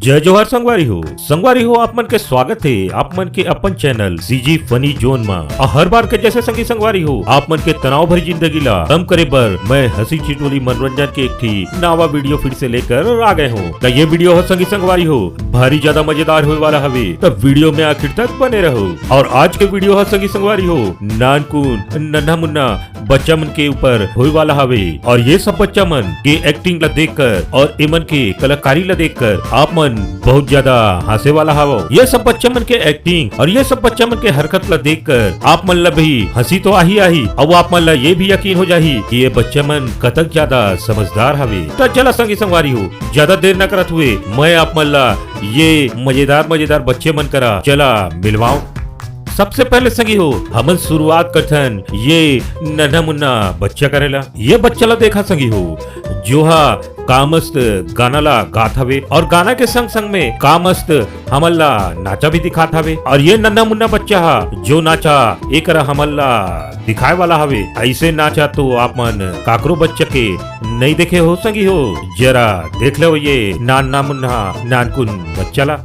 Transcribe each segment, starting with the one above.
जय जोहार संगवारी हो आप मन के स्वागत है आप मन के अपन चैनल सीजी फनी जोन में। हर बार के जैसे संगवारी हो आप मन के तनाव भरी जिंदगी ला कम करे बर मैं हंसी चिटोली मनोरंजन के एक थी नवा वीडियो फिर से लेकर आ गए हूँ। तो ये वीडियो हो संगवारी हो भारी ज्यादा मजेदार होने वाला हवे, तो वीडियो में आखिर तक बने रहो। और आज के वीडियो हो संगवारी हो नानकुन नन्हा मुन्ना बच्चा मन के ऊपर होने वाला हवे। और ये सब बच्चा मन के एक्टिंग ला देख कर और इमन के कलाकारी ला देख कर आप मन बहुत ज्यादा हंसे वाला हवो। ये सब बच्चा मन के एक्टिंग और ये सब बच्चा मन के हरकत ला देख कर आप मन ला भी हंसी तो आही और आप मन ला ये भी यकीन हो जाही कि ये बच्चा मन कतक ज्यादा समझदार हवे। तो चला संगवारी हो ज्यादा देर न करत हुए मैं आप मन ला ये मजेदार बच्चे मन करा चला मिलवाऊं। सबसे पहले संगी हो हमन शुरुआत करथन ये नन्हा मुन्ना बच्चा करेला। ये बच्चा ला देखा संगी हो जो हा का मस्त गाना ला गात हवे और गाना के संग संग में का मस्त हमन ला नाचा भी दिखात हवे। और ये नन्हा मुन्ना बच्चा हा जो नाचा एक हमन ला दिखाए वाला हवे। ऐसे नाचा तो आप मन काकरो बच्चा के नहीं देखे हो संगी हो, जरा देख लो ये नाना मुन्ना नानकुन बच्चा ला।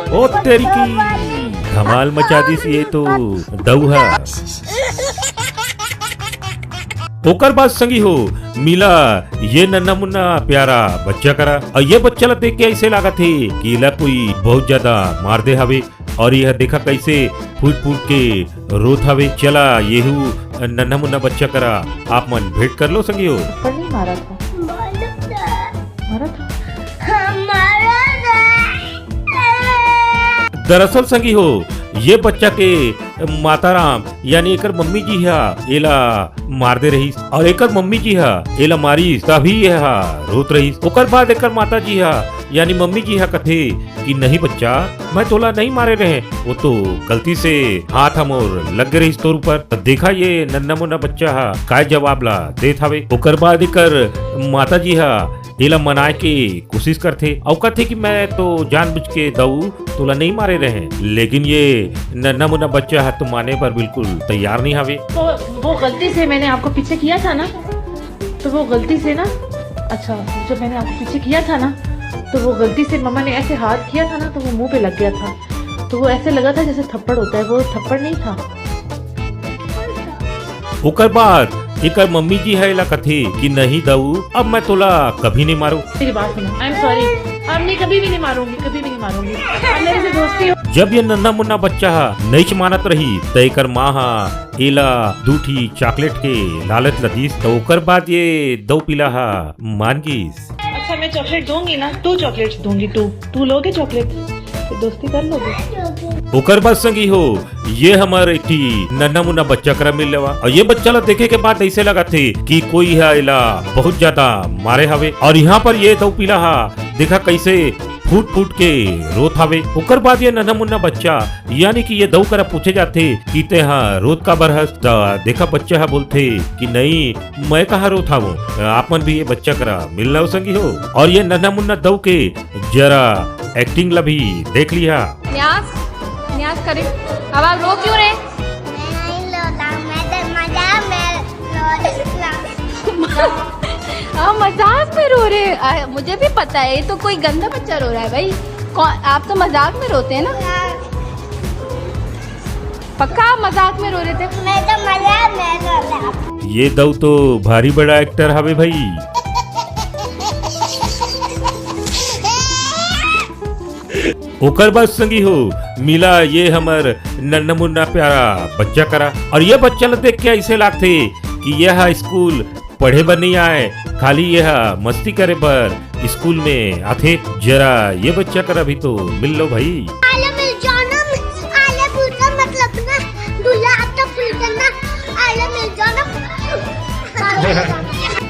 ओ तेरी की धमाल मचा दी सी ये तो दौहा। ओकर बाद संगी हो मिला ये नन्हा मुन्ना प्यारा बच्चा करा। और ये बच्चा ला देख के ऐसे लगा थे कि इला कोई बहुत ज्यादा मार दे हवे। और यह देखा कैसे फूट के रोत हवे। चला येहू नन्हा मुन्ना बच्चा करा आप मन भेंट कर लो संगी हो। नहीं मारा था दरअसल संगी हो ये बच्चा के माताराम यानी एकर मम्मी जी हा एला मार दे रही और एकर मम्मी जी हा एला मारी तभी यह रोत रही। ओकर बाद एकर माता जी हा यानी मम्मी जी हा कथे कि नहीं बच्चा मैं तोला नहीं मारे रहे, वो तो गलती से हाथ हमोर लग रही तोर ऊपर। देखा ये नन्हा मुन्ना बच्चा हा काय जवाब ला देत हवे। ओकर बाद एकर माता जी हा एला मनाए के कोशिश करथे और कहथे कि मैं तो जानबूझ के दऊ तोला नहीं मारे रहे, लेकिन ये नन्हा मुन्ना बच्चा है तो माने पर बिल्कुल तैयार नहीं हवे। तो वो गलती से मैंने आपको पीछे किया था ना, तो वो गलती से ना, अच्छा जब मैंने आपको पीछे किया था ना तो वो गलती से मम्मा ने ऐसे हाथ किया था ना तो वो मुंह पे लग गया था, तो वो ऐसे लगा था जैसे थप्पड़ होता है, वो थप्पड़ नहीं था। ओकर बाद एक मम्मी जी है ला कथे कि नहीं दऊ अब मैं तोला कभी नहीं मारू। मेरी बात सुनो, आई एम सॉरी, अब मैं कभी भी नहीं मारूंगी, कभी भी नहीं मारूंगी, अब मेरे से दोस्ती हो। जब ये नन्हा मुन्ना बच्चा नहीं मानत रही तो एकर माँ हा एला दूठी चॉकलेट के लालच लदीस। तो ओकर बाद ये दो पिला हा मान गईस। अच्छा मैं चॉकलेट दूंगी ना, 2 चॉकलेट दूंगी, 2 लोगे चॉकलेट, तो दोस्ती कर लोगे। ओकर बाद संगी हो ये हमारे एक नन्हा मुन्ना बच्चा करा मिल लेवा। और ये बच्चा ला देखे के बाद ऐसे लगा थे कि कोई है इला बहुत ज्यादा मारे हवे। और यहाँ पर ये दो पीला हा देखा कैसे फूट के रोत हवे। ओकर बाद ये नन्हा मुन्ना बच्चा यानी कि ये दो करा पूछे जाते कि ते हाँ रोत का बरहस। देखा बच्चा हा बोलते कि नहीं मैं कहा रोत हूँ, आप मन भी ये बच्चा करा मिल लो संगी हो। और ये नन्हा मुन्ना दो के जरा एक्टिंग ला भी देख लिया। न्यास करे अब आप रो क्यों रहे? मजाक में रो रहे, मुझे भी पता है ये तो कोई गंदा बच्चा रो रहा है भाई। आप तो मजाक में रोते हैं ना? पक्का आप मजाक में रो रहे थे? मैं तो मजाक में रो रहा। ये दऊ तो भारी बड़ा एक्टर हवे भाई। ओकर बाद संगी हो मिला ये हमर नन्हा मुन्ना प्यारा बच्चा करा। और ये बच्चा ला देख के ऐसे लागते कि यह स्कूल पढ़े बर नहीं आए, खाली यह मस्ती करे पर स्कूल में आते। जरा ये बच्चा करा भी तो मिल लो भाई।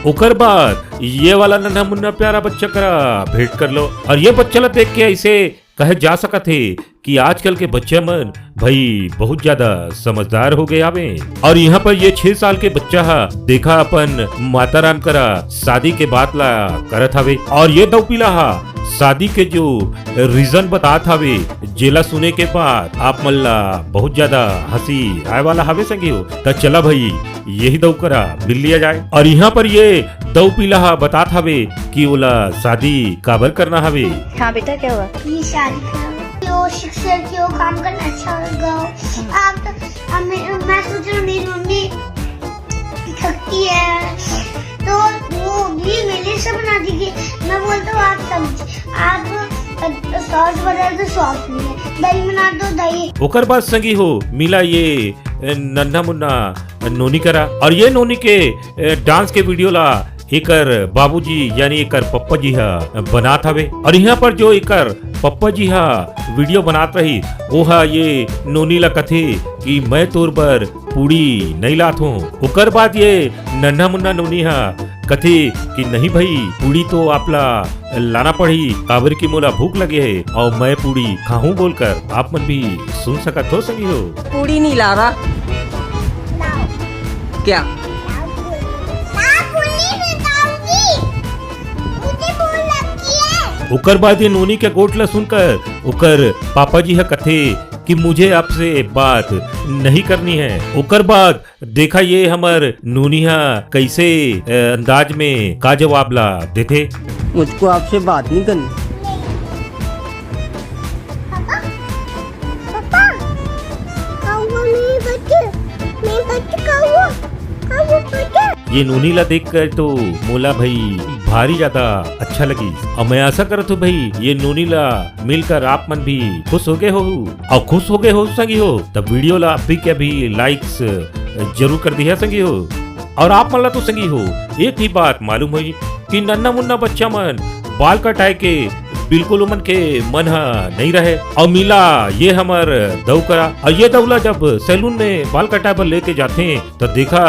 ओकर बाद ये वाला नन्हा मुन्ना प्यारा बच्चा करा भेंट कर लो। और ये बच्चा ला देख के ऐसे कहे जा सकत है कि आजकल के बच्चे मन भाई बहुत ज्यादा समझदार हो गए हवे। और यहाँ पर ये 6 साल के बच्चा हा देखा अपन माता राम करा शादी के बात ला करत हवे। और ये दो पीला हा शादी के जो रीजन बतात हवे जेला सुने के बाद आप मन ला बहुत ज्यादा हंसी आए वाला हवे संगी हो। त चला भाई यही दो करा मिल लिया जाए। और यहाँ पर ये दो पीला हा बतात हवे कि ओला शादी काबर करना हवे। हाँ बेटा क्या हुआ? ये शादी करो, वो शिक्षक की वो काम करना अच्छा लगा। आप तो मैं सोच रहा हूँ मेरी मम्मी थकती है तो वो भी मेरे लिए सब बना दीजिए। मैं बोलता हूँ आप सॉस बना दो, सॉस नहीं है, दही बना दो, दही। ओकर बाद संगी हो मिला ये नन्हा मुन्ना नोनी करा। और ये नोनी के डांस के वीडियो ला एकर बाबूजी यानी एकर पप्पा जी हा बनात हवे। और यहाँ पर जो एकर पप्पा जी हा वीडियो बनात रही वो हा ये नोनी ला कथे कि मैं तोर बर पूड़ी नहीं लात हूँ। ओकर बाद ये नन्हा मुन्ना नोनी हा कथे कि नहीं भाई पूड़ी तो आपला लाना पड़ी काबर की मोला भूख लगे है और मैं पूड़ी खाऊं बोलकर आप मन भी सुन सकत हो संगी हो। पूरी नहीं ला रहा क्या? ओकर बाद ये नोनी के गोट ला सुनकर ओकर पापा जी हा कथे कि मुझे आपसे बात नहीं करनी है। ओकर बाद देखा ये हमर नोनिया कैसे अंदाज में का जवाब ला देते। मुझको आपसे बात नहीं करनी। ये नोनी ला देख कर तो मोला भाई भारी ज्यादा अच्छा लगी। और मैं आशा करत हूँ भाई ये नोनी ला मिलकर आप मन भी खुश हो गए हो। और खुश हो गए हो संगी हो तब वीडियो ला अभी के अभी लाइक्स जरूर कर दिया संगी हो। और आप मन ला तो संगी हो एक ही बात मालूम हुई कि नन्ना मुन्ना बच्चा मन बाल कटाए के बिल्कुल उमन के मन नहीं रहे। और मिला ये हमर दऊ करा। और ये दौला जब सैलून में बाल कटाए पर लेके जाते तो देखा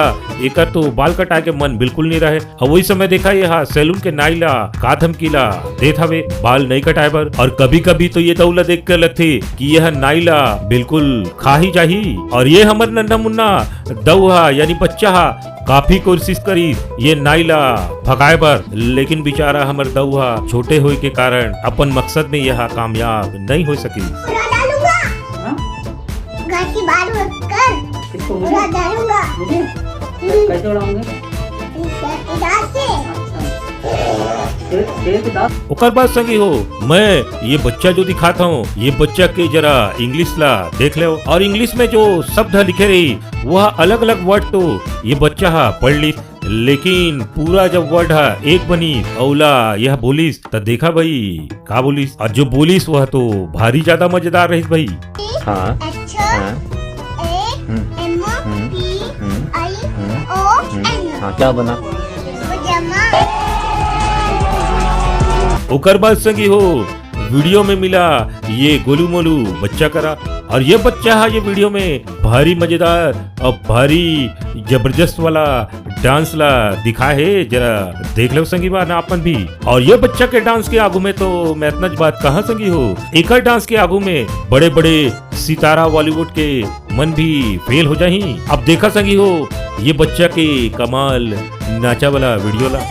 एक तो बाल कटाए के मन बिल्कुल नहीं रहे। और वही समय देखा ये सैलून के नाईला का धमकीला देत हवे बाल नहीं कटाए बर। और कभी कभी तो ये दौला देख कर लगते कि यह नाईला बिल्कुल खा ही जाही। और ये हमर नन्ना मुन्ना दऊ यानी बच्चा काफी कोशिश करी ये नाईला भगाए बर, लेकिन बेचारा हमर दऊहा छोटे होए के कारण अपन मकसद में यह कामयाब नहीं हो सकी। घर की बात मत कर। किसको? उड़ा डालूंगा। मुझे? कैसे उड़ाऊंगे? इधर से। ओकर बाद संगी हो मैं ये बच्चा जो दिखाता हूँ ये बच्चा के जरा इंग्लिश ला देख ले। और इंग्लिश में जो शब्द लिखे रही वह अलग अलग वर्ड तो ये बच्चा पढ़ ली, लेकिन पूरा जब वर्ड एक बनी औला यह बोलिस तो देखा भाई का बोलिस। और जो बोलिस वह तो भारी ज्यादा मजेदार रही भाई। हाँ हाँ क्या बना? ओकर बाद संगी हो वीडियो में मिला ये गोलू मोलू बच्चा करा। और ये बच्चा ये वीडियो में भारी मजेदार और भारी जबरदस्त वाला डांस ला दिखा है, जरा देख लो संगी बात आपन भी। और ये बच्चा के डांस के आगू में तो मैं इतना बात कहाँ संगी हो एक डांस के आगू में बड़े बड़े सितारा बॉलीवुड के मन भी फेल हो जाही। अब देखा संगी हो ये बच्चा के कमाल नाचा वाला वीडियो ला।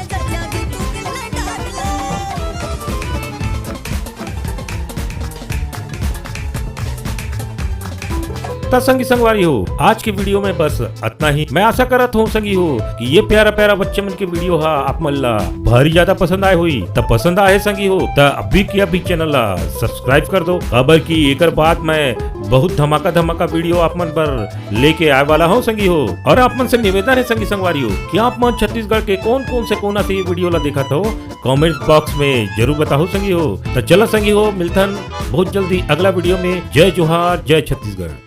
संगी संगवारी हो आज की वीडियो में बस इतना ही। मैं आशा करत हूँ संगी हो कि ये प्यारा प्यारा बच्चे मन के वीडियो आप मन ला भारी ज्यादा पसंद आए हुई। तब पसंद आए संगी हो तब अभी की अभी चैनल ला सब्सक्राइब कर दो। खबर की एक बाद मैं बहुत धमाका धमाका वीडियो आप मन पर लेके आए वाला हूँ संगी हो। और आप मन से निवेदन है संगी संगवारी हो कि आप मन छत्तीसगढ़ के कौन कौन से कोना से ये वीडियो ला देखा हो कमेंट बॉक्स में जरूर बताओ संगी हो। तो चलो संगी हो मिलता बहुत जल्दी अगला वीडियो में। जय जोहार जय छत्तीसगढ़।